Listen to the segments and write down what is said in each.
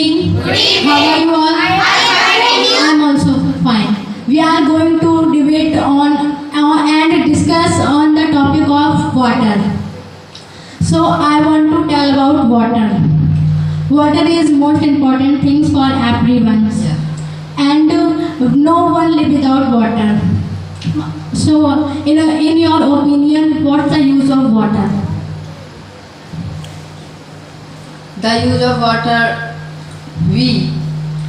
evening. Good evening. How are you all? I am also fine. We are going to debate on and discuss on the topic of water. So I want to tell about water. Water is most important things for everyone, and no one live without water. So, in your opinion, what's the use of water? The use of water, we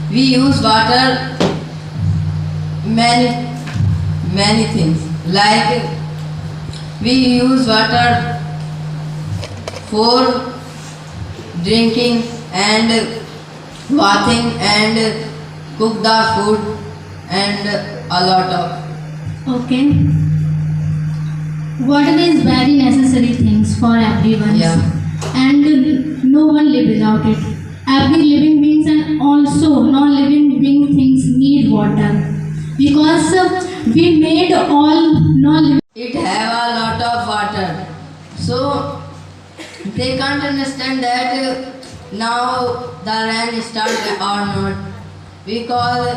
use water many things. Like we use water for drinking and bathing and cook the food and a lot of. Okay. Water is very necessary things for everyone. Yeah. And no one live without it. Every living beings and also non-living being things need water because we made all non-living. It have a lot of water, so they can't understand that now the rain start or not, because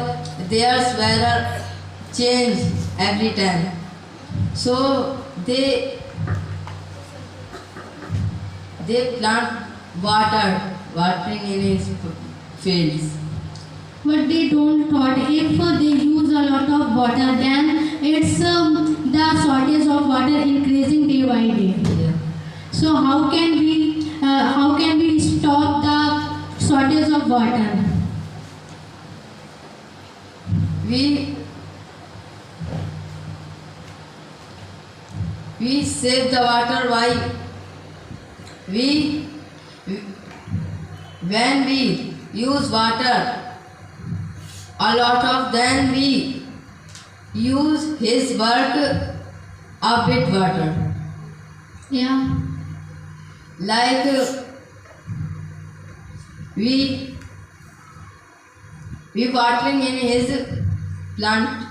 their weather change every time. So they plant watering in his fields. But they don't thought if they use a lot of water, then it's the shortage of water increasing day by day. Yeah. So how can we stop the shortage of water? We save the water by when we use water a lot of, then we use his work a bit water, Yeah. like we watering in his plant,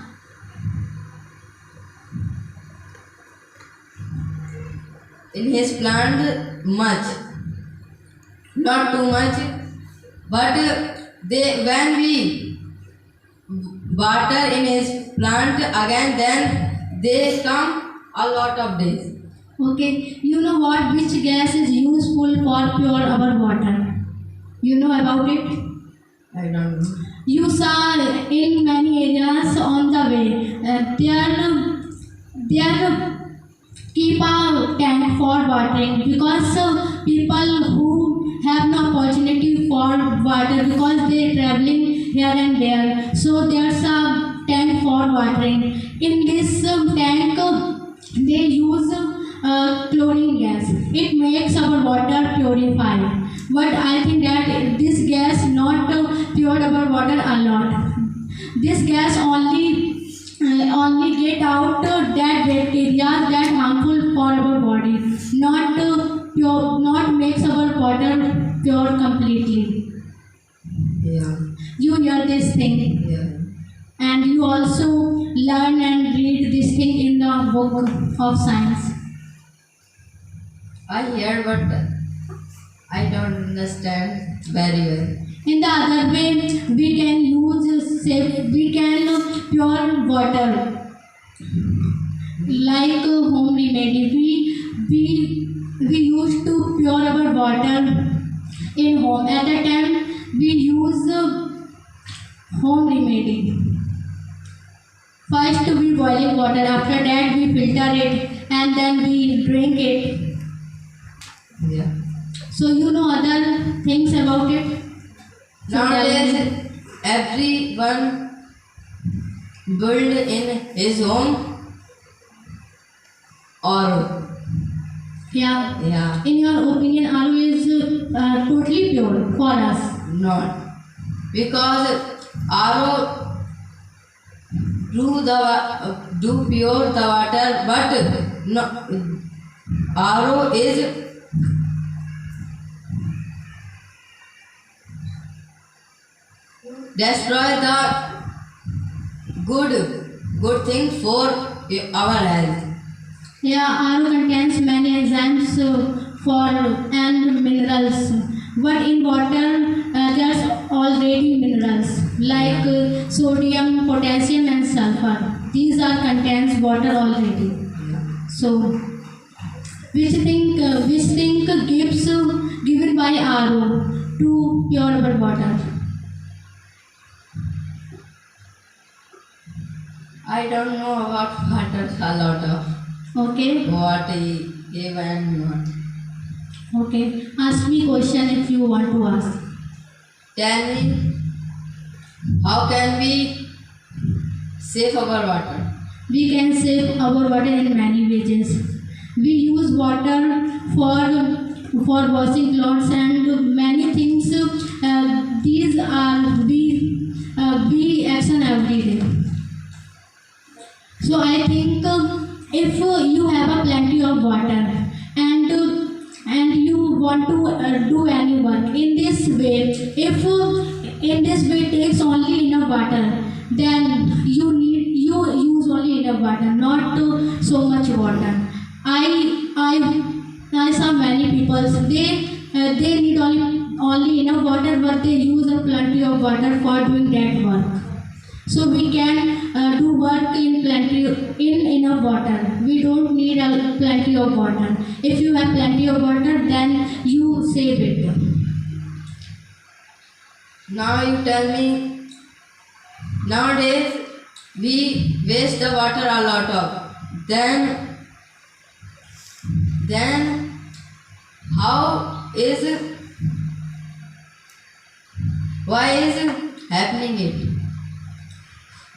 much, not too much, but when we water in his plant again, then they come a lot of days. Okay. You know what? Which gas is useful for pure our water? You know about it? I don't know. You saw in many areas on the way. There keep a tank for watering because people who have no opportunity for water because they traveling here and there, so there's a tank for watering. In this tank they use chlorine gas. It makes our water purified, but I think that this gas not pure our water a lot. This gas only get out that bacteria that harmful for our body, not makes our water pure completely. Yeah. You hear this thing, Yeah. and you also learn and read this thing in the book of science. I hear, but I don't understand very well. In the other way, we can pure water like home remedy. We used to pure our water in home. At that time, we use home remedy. First, we boiling water. After that, we filter it and then we drink it. Yeah. So you know other things about it. So tell Nowadays, me. everyone build in his home or Yeah. yeah, In your opinion, RO is totally pure for us. not, because RO do pure the water, but no, RO is destroy the good thing for our health. Yeah, RO contains many enzymes for and minerals. But in water, there's sodium, potassium, and sulfur. These are contains water already. So, which thing gives given by RO to pure water? I don't know about water a lot of Okay. what he gave and not. Okay. Ask me question if you want to ask. Tell me, how can we save our water? We can save our water in many ways. We use water for washing clothes and many things. These are we action every day. So I think if you have a plenty of water and you want to do any work in this way, if in this way takes only enough water, then you use only enough water, not so much water. I saw many people they need only enough water, but they use a plenty of water for doing that work. So we can do work in enough water. We don't need a plenty of water. If you have plenty of water, then you save it. Now you tell me, nowadays we waste the water a lot of. Then how is it? Why is it happening it?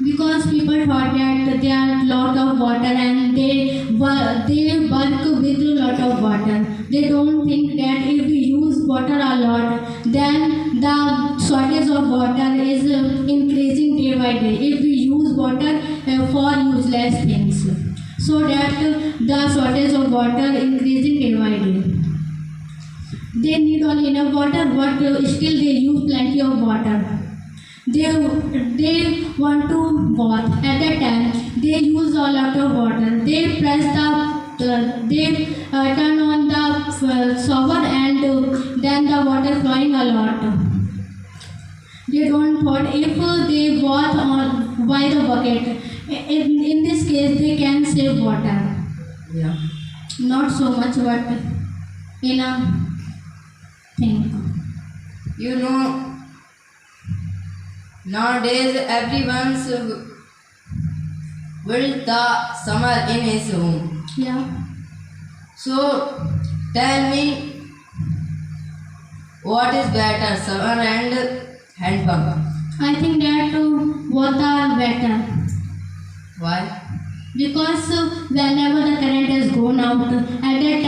Because people thought that there are lot of water and they work with a lot of water. They don't think that if we use water a lot, then the shortage of water is increasing day by day. If we use water for useless things, so that the shortage of water increasing day by day. They need only enough water, but still they use plenty of water. They want to bath. At that time, they use a lot of water. They press they turn on the shower and then the water flowing a lot. They don't thought if they bath on by the bucket. In this case, they can save water. Yeah. Not so much, but in a thing. You know, nowadays everyone's built the summer in his home. Yeah. So tell me, what is better, summer and hand pump? I think that both are better Why? because whenever the current has gone out, at that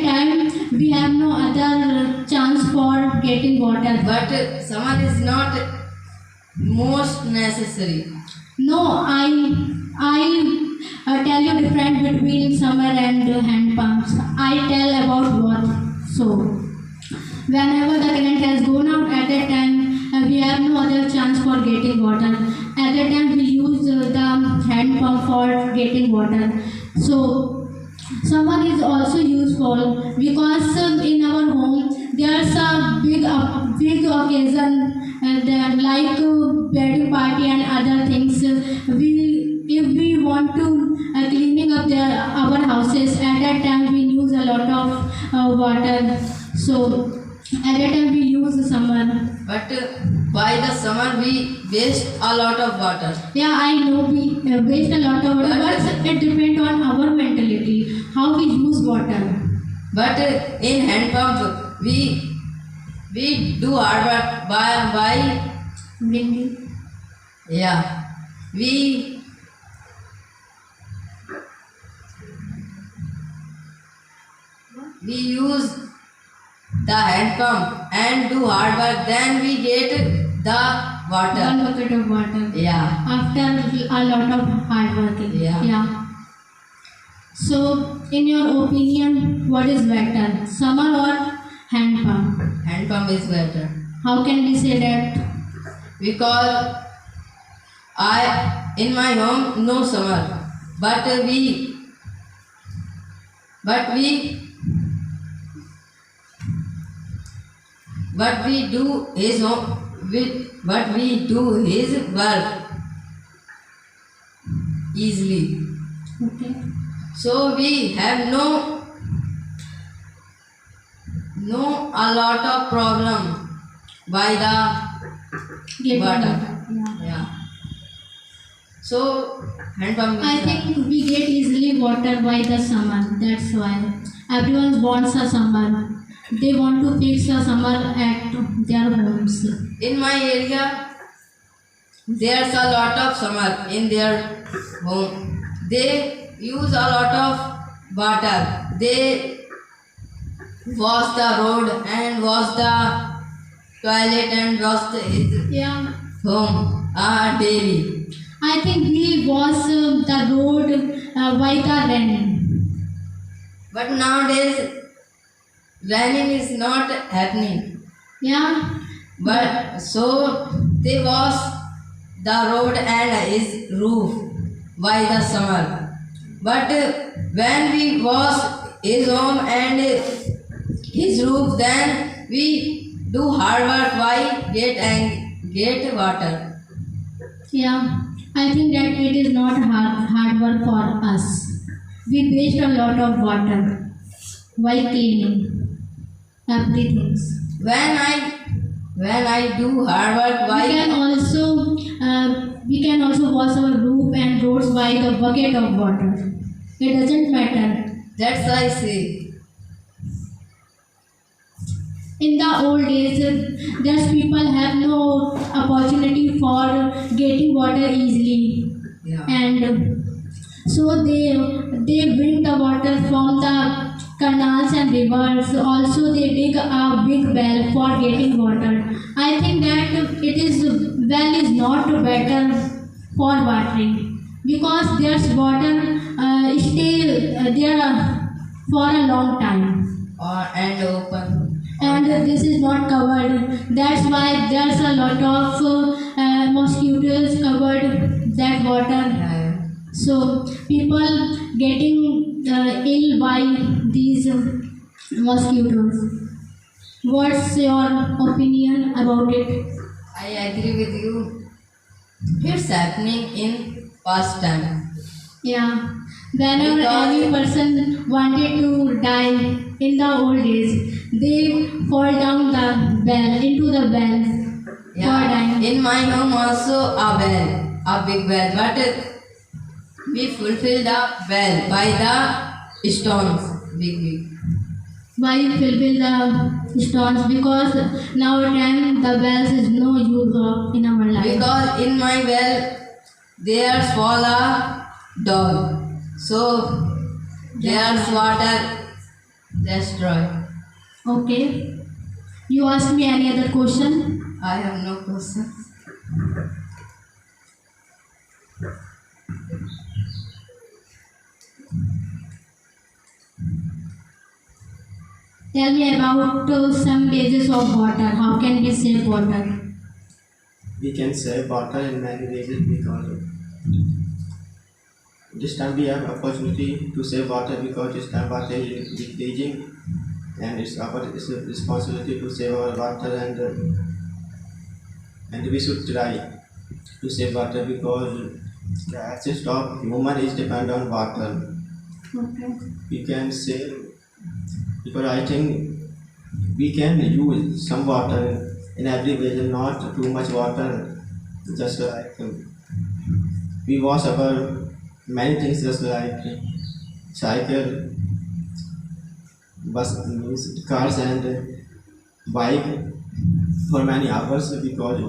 time we have no other chance for getting water. But summer is not most necessary. No, I tell you difference between summer and hand pumps. I tell about both. So whenever the current has gone out, at that time we have no other chance for getting water. At that time we use the hand pump for getting water. So summer is also useful because in our home there's a big occasion like wedding party and other things. If we want to cleaning up our houses, at that time we use a lot of water. So at that time we use summer. But by the summer we waste a lot of water. Yeah, I know we waste a lot of water, but it depends on our mentality, how we use water. But in hand pump we do hard work by Windy. yeah we use the hand pump and do hard work, then we get the water. One bucket of water. Yeah. After a lot of hard working. Yeah. So, in your opinion, what is better, summer or hand pump? Hand pump is better How can we say that? because in my home no summer, but we do his home but we do his work easily. Okay. So we have no a lot of problem by the Getting water. water. Yeah. Yeah. So hand pump I is think we get easily water by the summer. That's why everyone wants a summer. They want to fix a summer at their homes. in my area. There's a lot of summer in their home. They use a lot of water. They wash the road and wash the toilet and wash his Yeah. home daily. I think we was the road by the rain. But nowadays, raining is not happening. Yeah. But so they wash the road and his roof by the summer. But when we wash his home and his roof, then we do hard work. Why get water? Yeah. I think that it is not hard work for us. We waste a lot of water while cleaning everything. When I do hard work, We can why? also wash our roof and roads by the bucket of water. It doesn't matter. That's I say. In the old days, there's people have no opportunity for getting water easily, Yeah. and so they bring the water from the canals and rivers. Also, they dig a big well for getting water. I think that it is well is not better for watering because there's water stay there for a long time And open. and this is not covered. That's why there's a lot of mosquitoes covered that water. Yeah. So people getting ill by these mosquitoes. What's your opinion about it? I agree with you. It's happening in past time. Yeah. Whenever Because- any person wanted to die in the old days, they fall down the well into the well for Yeah. dying. In my home also a big well, but we fulfill the well by the stones, big. Why you fulfill the stones? Because now time the wells is no use of in our life. Because in my well there's fall a dog, so there's water destroy. Okay. You ask me any other question? I have no questions. Tell me about some ways of water. How can we save water? We can save water in many ways because this time we have opportunity to save water because this time water is decreasing and it's our responsibility to save our water and we should try to save water because the access of human is depend on water. Okay. We can save because I think we can use some water in every way, not too much water. Just like we wash our many things, just like cycle, bus, means cars and bike for many hours because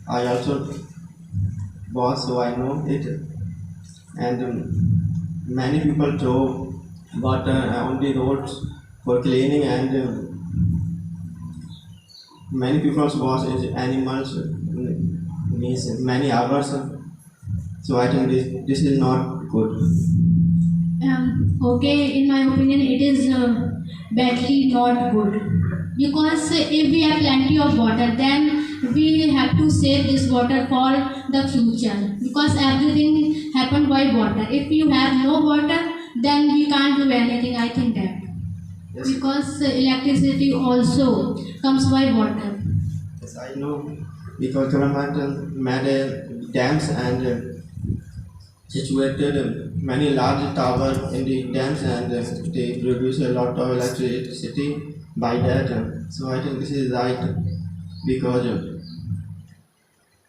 I also wash, so I know it. And many people throw water on the roads for cleaning and many people wash animals means many hours, so I think this is not good. Okay, in my opinion, it is badly not good because if we have plenty of water, then we have to save this water for the future because everything happened by water. If you have no water, then we can't do anything. I think that Yes, because electricity also comes by water. yes, I know because government made dams and situated many large towers in the dams and they produce a lot of electricity by that. So I think this is right because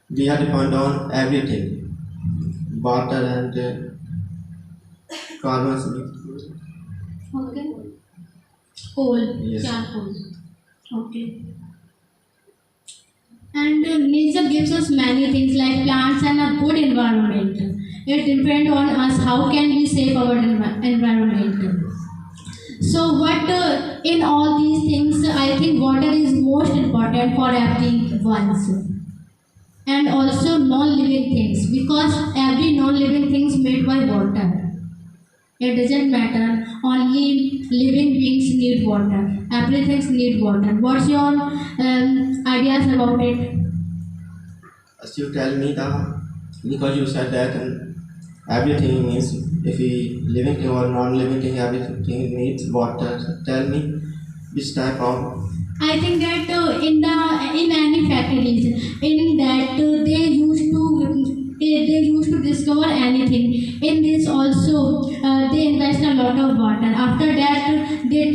we are dependent on everything, water and carbon. Okay. Coal. Yes. Charcoal. Okay. And nature gives us many things like plants and a good environment. It depends on us how can we save our environment. So what in all these things I think water is most important for everyone and also non-living things because every non-living things made by water. It doesn't matter. Only living beings need water. Everything need water. What's your ideas about it? As you tell me that because you said that everything means if we living thing or non-living thing, everything needs water. Tell me which type of. I think that in any factories, in that they used to discover anything. In this also they invest a lot of water. After that they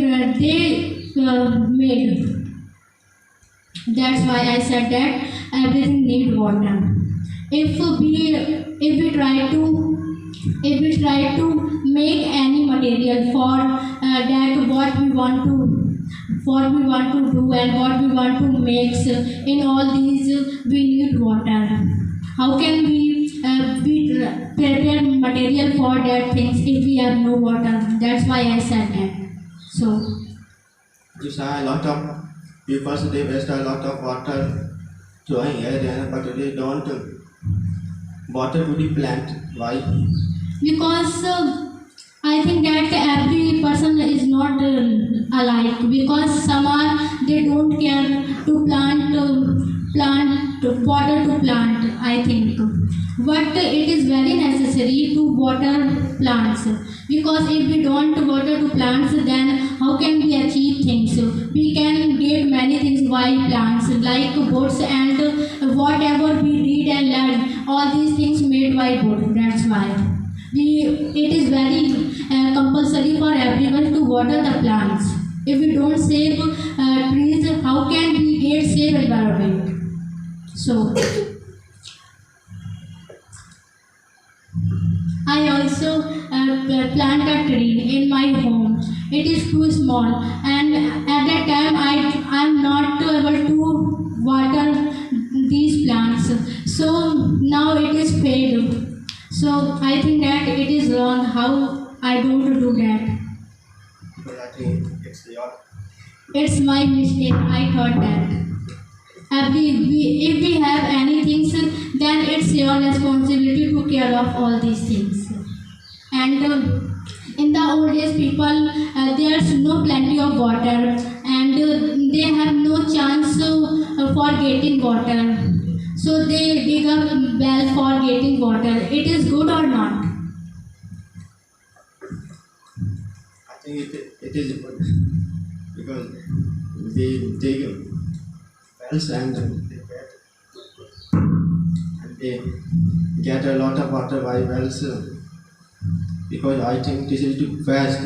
made. That's why I said that everything need water. If we try to make any material for that what we want to do and what we want to mix in all these we need water. How can we prepare material for that things if we have no water? That's why I said that. So You saw a lot of people they waste a lot of water throwing here, but they don't water to the plant. Why? because I think that every person is not alike because some are they don't care to plant water to plant. I think, but it is very necessary to water plants because if we don't water to plants, then how can we achieve things? We can get many things by plants like books and whatever we read and learn. All these things made by books. That's why. It is very compulsory for everyone to water the plants. If we don't save trees, how can we get safe environment? So, I also plant a tree in my home. It is too small, and at that time I'm not able to water these plants. So now it is fade. So I think that it is wrong how I don't do that. Because I think it's your. It's my mistake. I thought that. If we have anything, then it's your responsibility to care of all these things. And in the old days, people there's no plenty of water, and they have no chance for getting water. So they dig a well for getting water. It is good or not? I think it is good because they dig wells and they get a lot of water by wells because I think this is the best.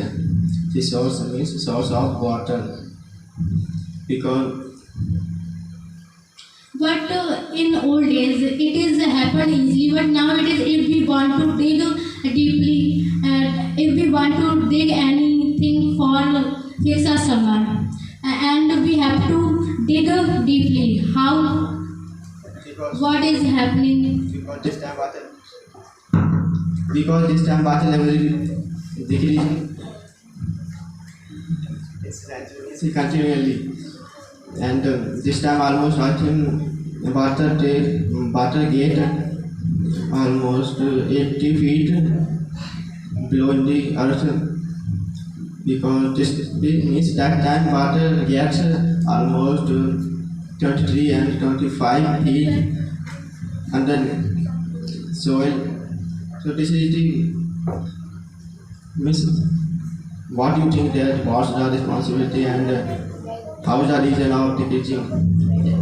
The source means source of water because But in old days, it is happen easily. But now it is if we want to dig deeply, if we want to dig anything for fix a summer, and we have to dig deeply. How? because What is happening? because this time water level is decreasing. It's continually, and this time almost I think water gate almost 80 feet below the earth because this means that time water gets almost 23 and 25 feet under soil. So this is the means what do you think that what's the responsibility and how is the reason of decreasing?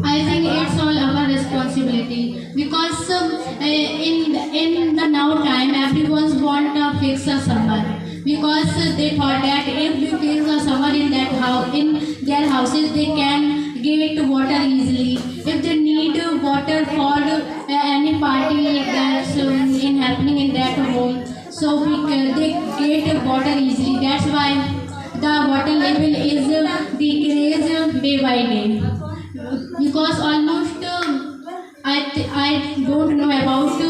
I think it's all our responsibility. because in the now time everyone want to fix a summer because they thought that if we fix a summer in that house in their houses they can get water easily. If they need water for any party that's in happening in that home, so they get water easily. That's why the water level is decreased day by day because almost I don't know about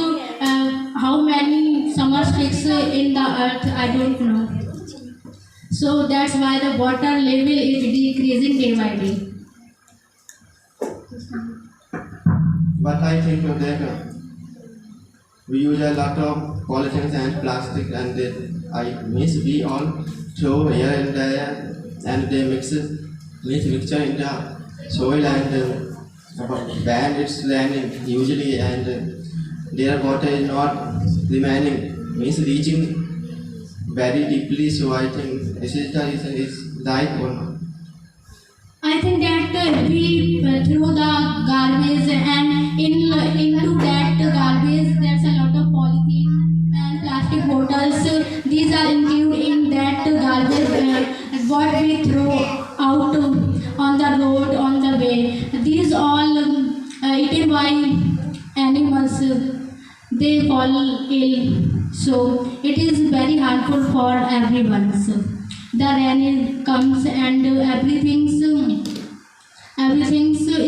how many summers fix in the earth. I don't know. So that's why the water level is decreasing day by day. But I think that we use a lot of polythene and plastic, and I miss we all throw here and there, and they mixture in the soil and when it's raining usually, and their water is not remaining, means reaching very deeply. So I think this is the reason is right or not. I think that we throw the garbage and into that garbage there's a lot of polythene and plastic bottles. These are included in that garbage. What we throw out on the road on the way. These all eaten by animals. They fall ill. So it is very harmful for everyone. So, the rain comes and everything's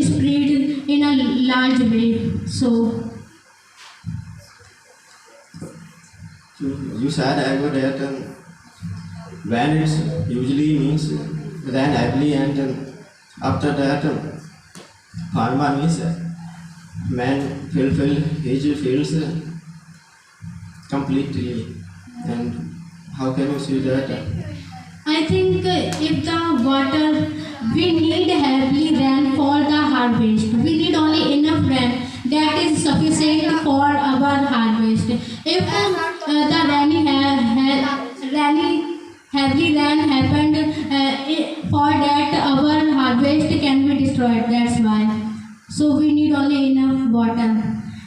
spread in a large way. So You said I would that when it's usually means rain heavily, and after that farmer means man fulfill his fields completely. And how can you see that? I think if the water we need heavily rain for the harvest. We need only enough rain that is sufficient for our harvest. If the heavy rain happened for that our harvest can be destroyed. That's why. So we need only enough water.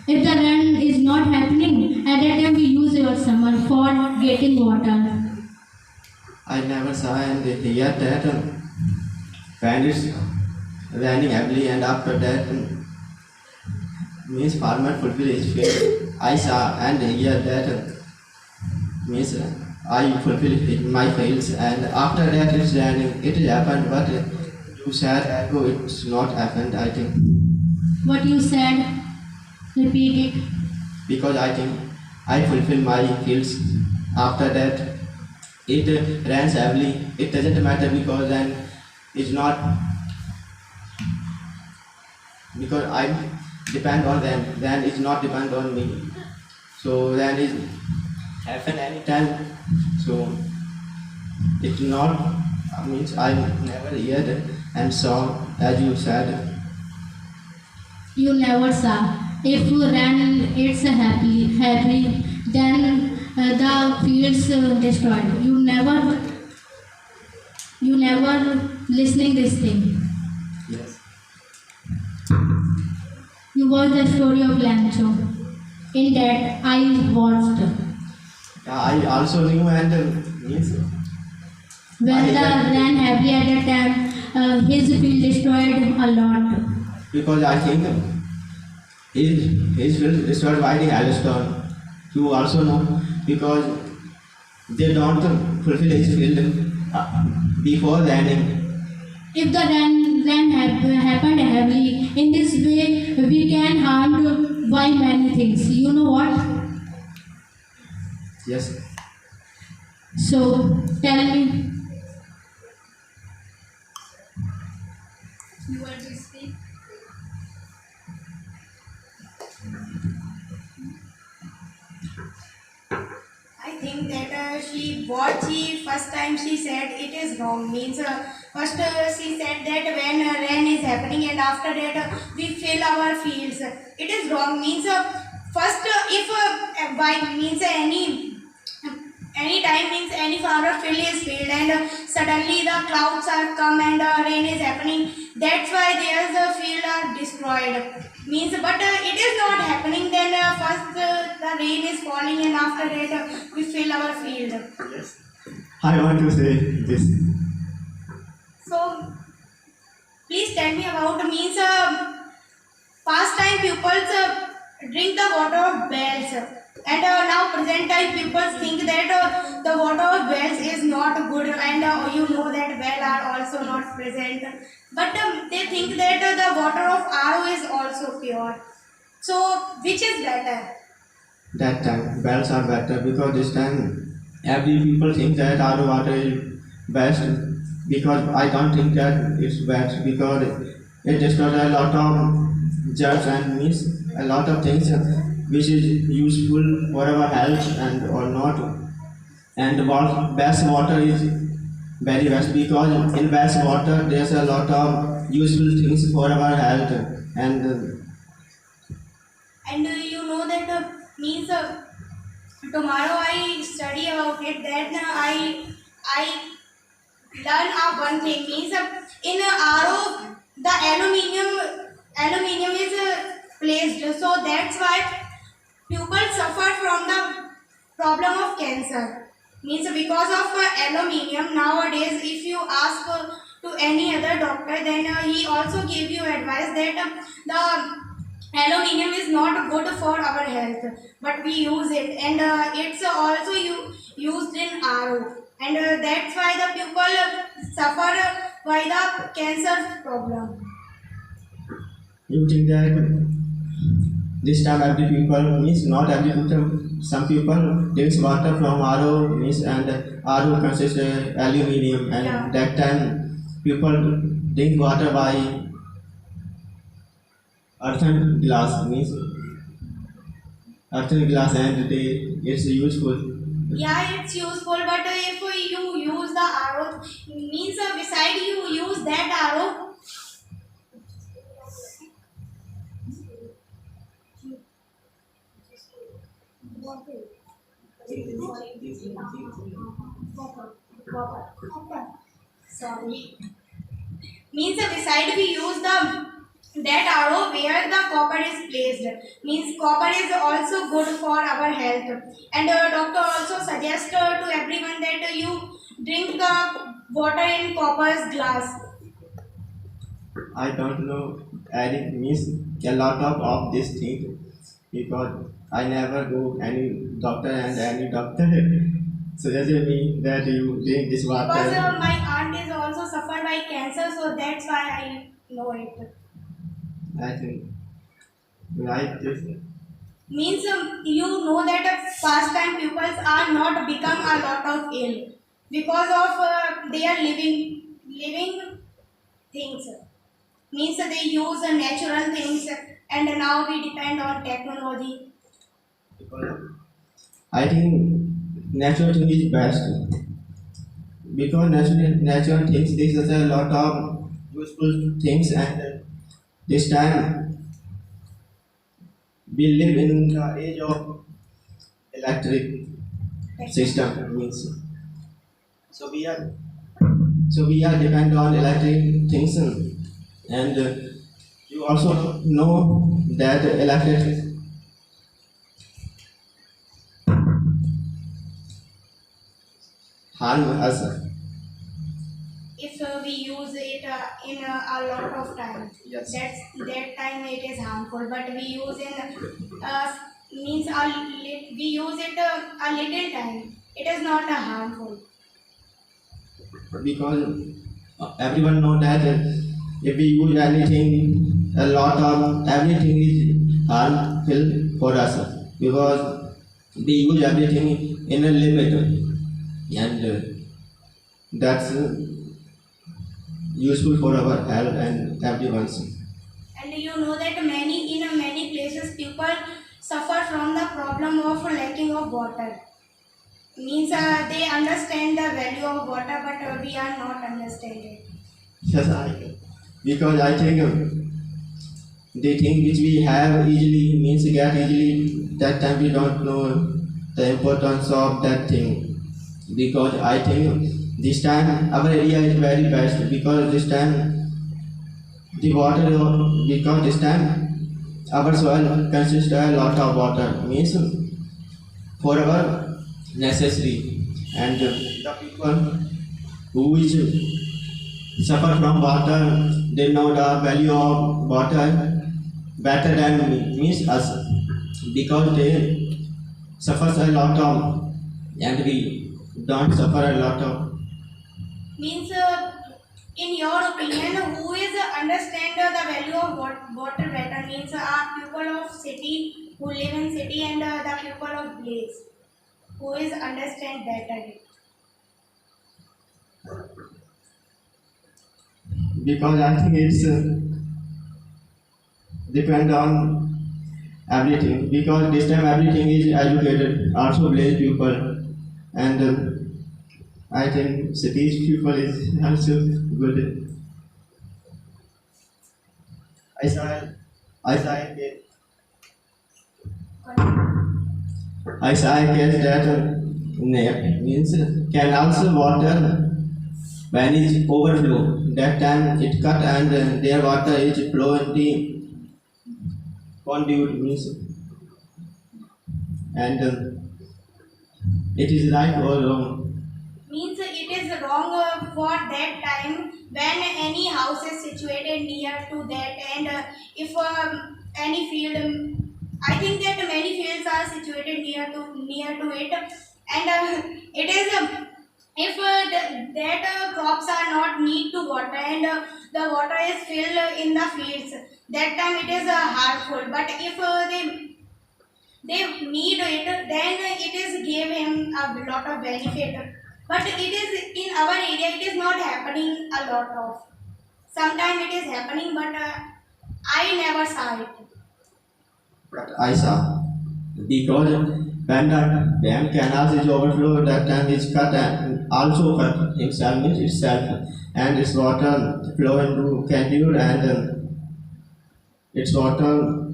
If the rain is not happening, at that time we use our summer for getting water. I never saw and hear that when it's raining heavily, and after that means farmer fulfill his field. I saw and hear that means I fulfill my fields, and after that it's raining. It happened, but you said ago it's not happened. I think What you said, repeat it. because I think I fulfill my fields. After that it rains heavily. It doesn't matter because then it's not because I depend on them. Then it's not depend on me. So then it happen anytime. So it's not means I never heard and saw as you said. You never saw. If you ran, it's happy, then the fields destroyed. You never listening this thing. Yes. You watched the story of Lancho. In that, I watched. Yeah, I also knew and means When the ran heavily at that time, his field destroyed a lot. because I think his field destroyed by the hailstone. You also know because they don't fulfill his field before raining. If the rain happened heavily, in this way we can harm by many things. You know what? Yes. So tell me. You want to speak? I think that what she first time she said it is wrong means first she said that when rain is happening and after that we fill our fields. It is wrong means first if by means any time means any farmer fill his field and suddenly the clouds are come and rain is happening That's why there's a field are destroyed. Means, but it is not happening. Then first the rain is falling, and after that we fill our field. Yes. I want to say this. So please tell me about means past time pupils drink the water of wells, and now present time people think that the water of wells is not good, and you know that well are also not present, but they think that the water of RO is also pure. So which is better? That time wells are better because this time every people think that RO water is best because I don't think that it's best because it destroys a lot of germs and means a lot of things which is useful for our health and or not. And the best water is very best because in best water there's a lot of useful things for our health and And you know that means tomorrow I study about it. Then I learn one thing means in RO the aluminium is placed, so that's why people suffer from the problem of cancer. Means because of aluminium nowadays, if you ask to any other doctor, then he also give you advice that the aluminium is not good for our health, but we use it, and it's also used in RO, and that's why the people suffer by the cancer problem. you think that this time every people means not every people some people drinks water from RO means and RO consists aluminium and Yeah. that time people drink water by earthen glass means earthen glass and it's useful. Yeah, it's useful, but if you use the RO, means beside you use that RO. Sorry. Means beside we use that RO where the copper is placed. Means copper is also good for our health. And doctor also suggests to everyone that you drink water in copper's glass. I don't know any means a lot of this thing because I never go any doctor and any doctor suggested me that you drink this water. Because my aunt is also suffered by cancer, so that's why I know it. I think right this Means you know that past time pupils are not become a lot of ill because of their living things. Means they use natural things, and now we depend on technology. I think natural thing is best because natural things this is a lot of useful things and this time we live in the age of electric system means so we are depend on electric things and you also know that electric harm us. If we use it in a lot of time, Yes. that time it is harmful. But we use in means we use it a little time. It is not harmful. Because everyone know that if we use anything, a lot of everything is harmful for us because we use everything in a limit and that's useful for our health and everyone's. And you know that many places people suffer from the problem of lacking of water. Means they understand the value of water, but we are not understanding. Yes, because I think the thing which we have easily means get easily that time we don't know the importance of that thing because I think this time our area is very best because this time the water because this time our soil consists a lot of water means for our necessary and the people who is suffer from water they know the value of water better than me means us because they suffers a lot of and we don't suffer a lot of. Means, in your opinion, who is understand the value of water better? Means, are people of city who live in city and the people of village who is understand better? Because I think it's depend on everything because this time everything is educated also village people and I think cities people is also good. I saw I saw a case, I saw a case that means canals water when it overflow that time it cut and their water is flow in the conduit means and it is right or wrong. Means it is wrong for that time when any house is situated near to that and if any field I think that many fields are situated near to it and it is if that crops are not need to water and the water is filled in the fields that time it is harmful but if they need it then it is give him a lot of benefit but it is in our area it is not happening a lot of sometimes it is happening but I never saw it. But I saw because when the dam canals is overflow that time is cut and also cut himself means itself and its water flow into candude and its water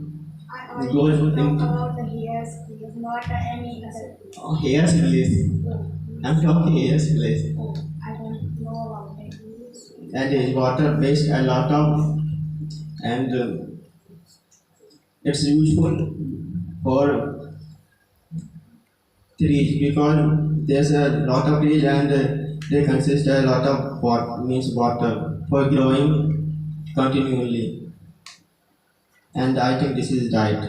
I goes only talk into about the hairs please not any other. oh, hairs place. I'm talking hairs place I don't know about it. and his water waste a lot of and it's useful for trees because there's a lot of trees and they consist a lot of water means water for growing continually and I think this is right.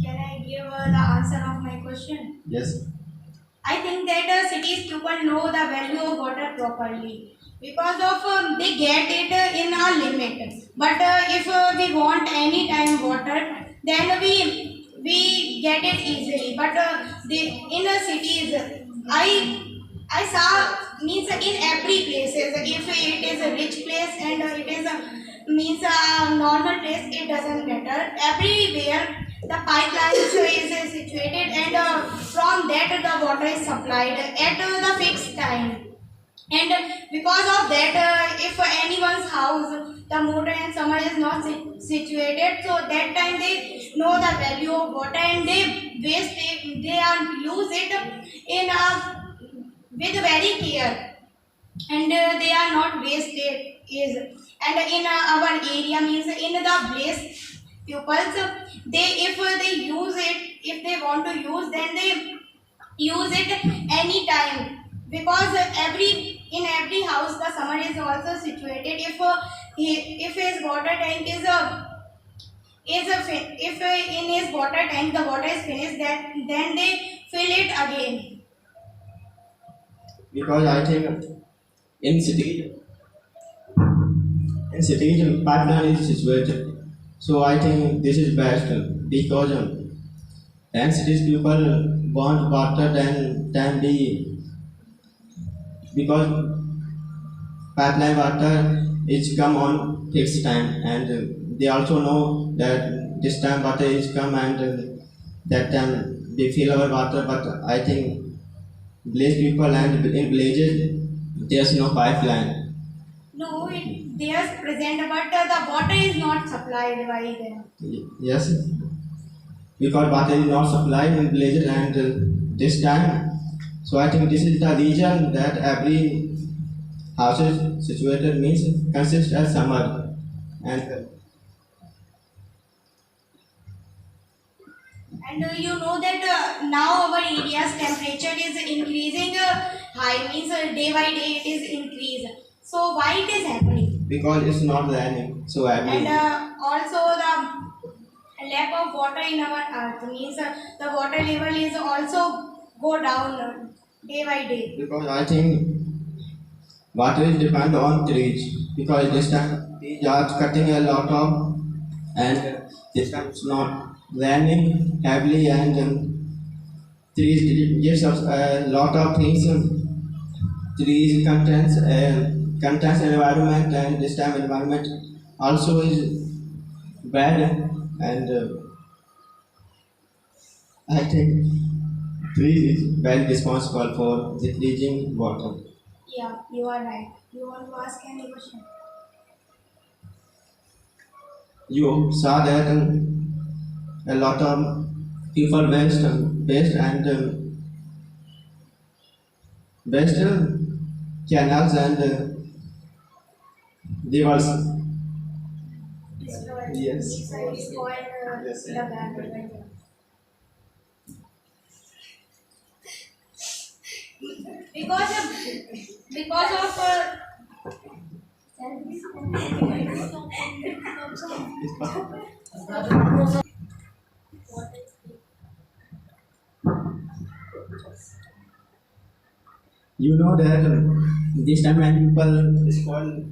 Can I give the answer of my question? Yes. I think that cities people know the value of water properly because of they get it in a limit. But if we want any time water, then we get it easily. But in the cities, I saw means in every places. If it is a rich place and it is means a normal place, it doesn't matter. Everywhere the pipeline is situated and from that the water is supplied at the fixed time and because of that if anyone's house the motor and summer is not situated so that time they know the value of water and they waste it they are use it in a with very care and they are not wasted is and in our area means in the place pupils they if they use it if they want to use then they use it anytime because every house the summer is also situated if his water tank if in his water tank the water is finished then they fill it again Because I think in cities pipeline is situated. So I think this is best because when cities people want water then be because pipeline water is come on fixed time and they also know that this time water is come and that time they fill our water but I think village people and in villages there's no pipeline. no they are present but the water is not supplied by them Yes, because water is not supplied in villages and this time. So I think this is the reason that every house is situated means consists as summer and And you know that now our area's temperature is increasing high, means day by day it is increased. So why it is happening? because it's not raining so And heavily. also the lack of water in our earth means the water level is also go down day by day. Because I think water is depend on trees. Because this time trees are cutting a lot of, and this time it's not raining heavily, and trees gives us a lot of things. Trees contains environment, and this time environment also is bad, and I think trees is very responsible for decreasing water. Yeah, you are right. You want to ask any question? You saw that a lot of people waste and waste canals and rivers. Destroy. Yes. Destroy Yes. the environment. Because of You know that this time when people spoil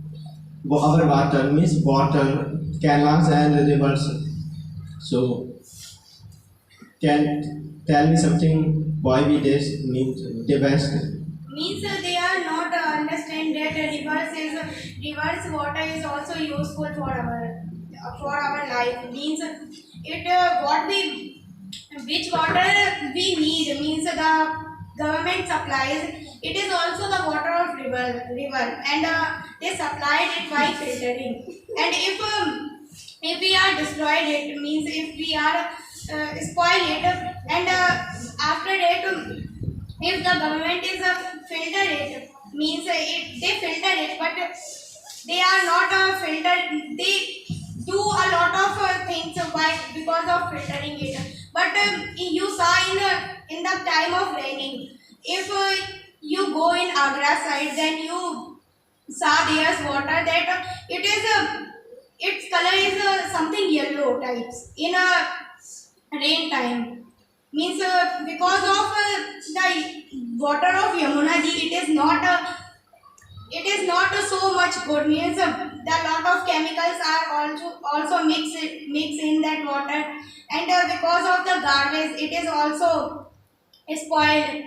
our water means water, canals and rivers. So can tell me something why we this means the best. means they are not understand that reverse water is also useful for our life. Means it what we which water we need means the government supplies. It is also the water of river and they supplied it by filtering. And if we are destroyed it means if we are spoil it and after that if the government is filter it means they filter it but they are not filtered. They do a lot of things by because of filtering it. But you saw in the time of raining, if you go in Agra side, then you saw there's water that it is its color is something yellow types in a rain time. Means because of the water of Yamuna ji, it is not so much good. Means the lot of chemicals are also mix in that water, and because of the garbage, it is also spoiled.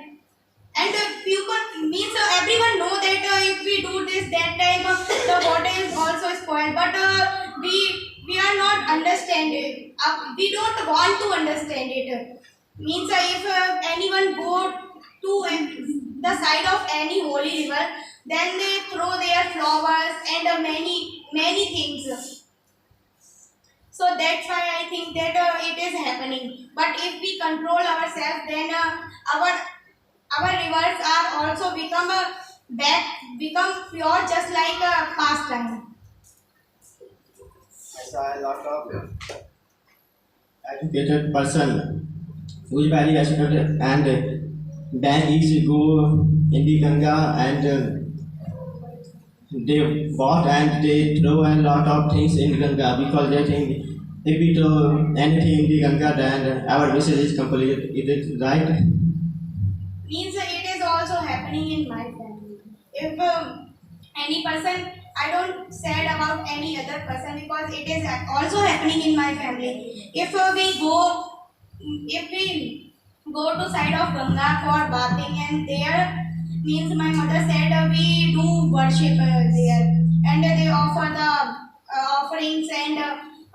And people means everyone know that if we do this that time the water is also spoiled. But we are not understand it. We don't want to understand it. Means if anyone go to the side of any holy river, then they throw their flowers and many things. So that's why I think that it is happening. But if we control ourselves, then our rivers are also become pure, just like past time. I saw a lot of educated person who is very educated and then is go in the Ganga and they bought and they throw a lot of things in Ganga because they think if we throw anything in the Ganga then our mission is complete. Is it right? Means it is also happening in my family. If any person, I don't said about any other person because it is also happening in my family. If we go to side of Ganga for bathing, and there means my mother said we do worship there, and they offer the offerings and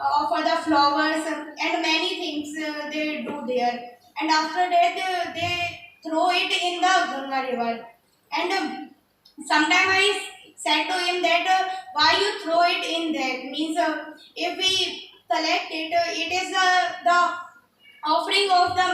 offer the flowers and many things they do there. And after that they throw it in the Ganga river. And sometime I said to him that why you throw it in there means if we collect it, it is the offering of the